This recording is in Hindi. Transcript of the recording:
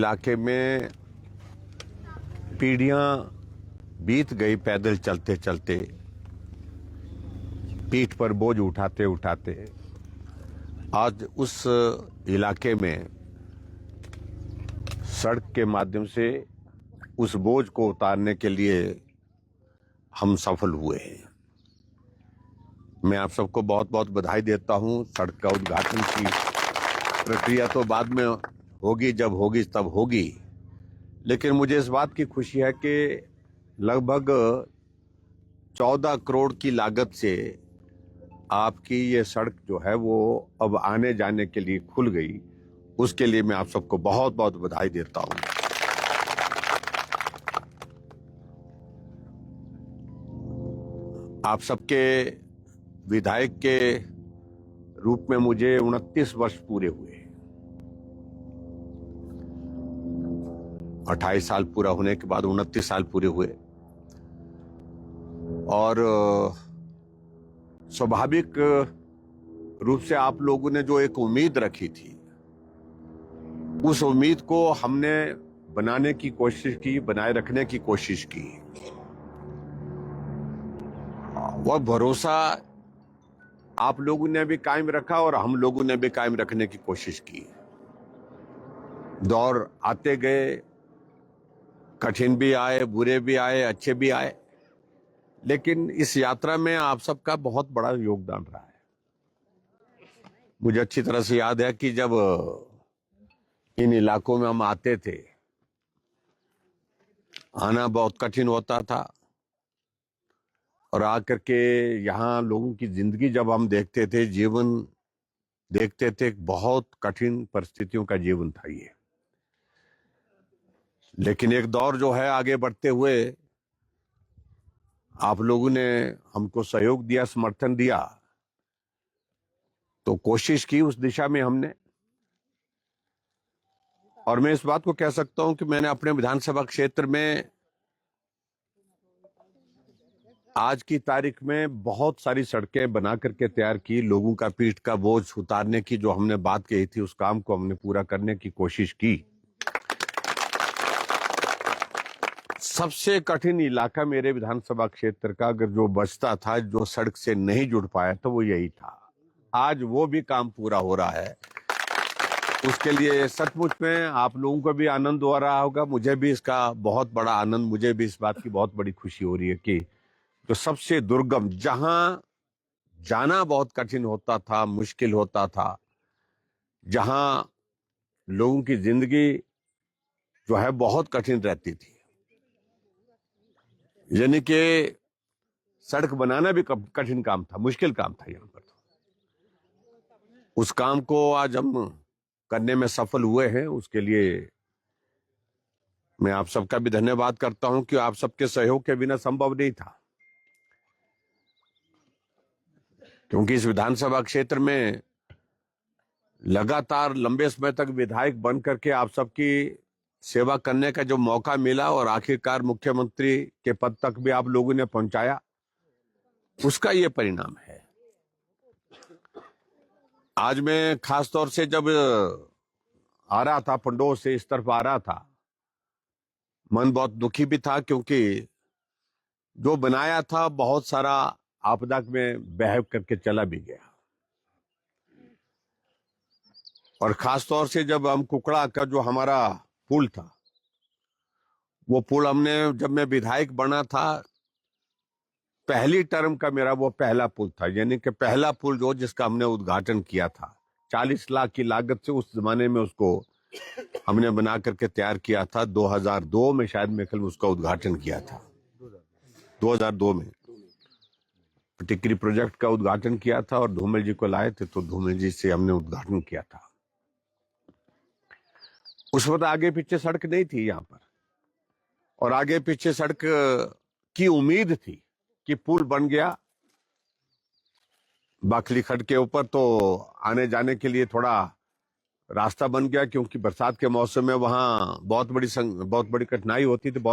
इलाके में पीढ़ियां बीत गई पैदल चलते चलते, पीठ पर बोझ उठाते उठाते। आज उस इलाके में सड़क के माध्यम से उस बोझ को उतारने के लिए हम सफल हुए हैं। मैं आप सबको बहुत बहुत बधाई देता हूं। सड़क का उद्घाटन की प्रक्रिया तो बाद में होगी, जब होगी तब होगी, लेकिन मुझे इस बात की खुशी है कि लगभग 14 करोड़ की लागत से आपकी ये सड़क जो है वो अब आने जाने के लिए खुल गई। उसके लिए मैं आप सबको बहुत बहुत बधाई देता हूं। आप सबके विधायक के रूप में मुझे 29 वर्ष पूरे हुए। 28 साल पूरा होने के बाद 29 साल पूरे हुए और स्वाभाविक रूप से आप लोगों ने जो एक उम्मीद रखी थी, उस उम्मीद को हमने बनाने की कोशिश की, बनाए रखने की कोशिश की। वह भरोसा आप लोगों ने भी कायम रखा और हम लोगों ने भी कायम रखने की कोशिश की। दौर आते गए, कठिन भी आए, बुरे भी आए, अच्छे भी आए, लेकिन इस यात्रा में आप सबका बहुत बड़ा योगदान रहा है। मुझे अच्छी तरह से याद है कि जब इन इलाकों में हम आते थे, आना बहुत कठिन होता था और आकर के यहाँ लोगों की जिंदगी जब हम देखते थे, जीवन देखते थे, बहुत कठिन परिस्थितियों का जीवन था ये। लेकिन एक दौर जो है आगे बढ़ते हुए आप लोगों ने हमको सहयोग दिया, समर्थन दिया, तो कोशिश की उस दिशा में हमने। और मैं इस बात को कह सकता हूं कि मैंने अपने विधानसभा क्षेत्र में आज की तारीख में बहुत सारी सड़कें बना करके तैयार की। लोगों का पीठ का बोझ उतारने की जो हमने बात कही थी, उस काम को हमने पूरा करने की कोशिश की। सबसे कठिन इलाका मेरे विधानसभा क्षेत्र का अगर जो बचता था, जो सड़क से नहीं जुड़ पाया, तो वो यही था। आज वो भी काम पूरा हो रहा है। उसके लिए सचमुच में आप लोगों को भी आनंद हो रहा होगा, मुझे भी इसका बहुत बड़ा आनंद, मुझे भी इस बात की बहुत बड़ी खुशी हो रही है कि जो सबसे दुर्गम, जहां जाना बहुत कठिन होता था, मुश्किल होता था, जहां लोगों की जिंदगी जो है बहुत कठिन रहती थी, यानी कि सड़क बनाना भी कठिन काम था, मुश्किल काम था यहाँ पर, उस काम को आज हम करने में सफल हुए हैं। उसके लिए मैं आप सबका भी धन्यवाद करता हूं कि आप सबके सहयोग के बिना संभव नहीं था, क्योंकि इस विधानसभा क्षेत्र में लगातार लंबे समय तक विधायक बन करके आप सबकी सेवा करने का जो मौका मिला और आखिरकार मुख्यमंत्री के पद तक भी आप लोगों ने पहुंचाया, उसका ये परिणाम है। आज मैं खास तौर से जब आ रहा था, पंडोह से इस तरफ आ रहा था, मन बहुत दुखी भी था, क्योंकि जो बनाया था बहुत सारा आपदा में बह करके चला भी गया। और खास तौर से जब हम कुकड़ा का जो हमारा पुल था, वो पुल हमने, जब मैं विधायक बना था, पहली टर्म का मेरा वो पहला पुल था, यानी कि पहला पुल जो जिसका हमने उद्घाटन किया था, 40 लाख की लागत से उस जमाने में उसको हमने बना करके तैयार किया था। 2002 में शायद मैं कल उसका उद्घाटन किया था, 2002 में टिकरी प्रोजेक्ट का उद्घाटन किया था और धूमल जी को लाए थे, तो धूमल जी से हमने उद्घाटन किया था। उस वक्त आगे पीछे सड़क नहीं थी यहाँ पर, और आगे पीछे सड़क की उम्मीद थी कि पुल बन गया बाखली खड्ड के ऊपर, तो आने जाने के लिए थोड़ा रास्ता बन गया, क्योंकि बरसात के मौसम में वहां बहुत बड़ी कठिनाई होती थी, बहुत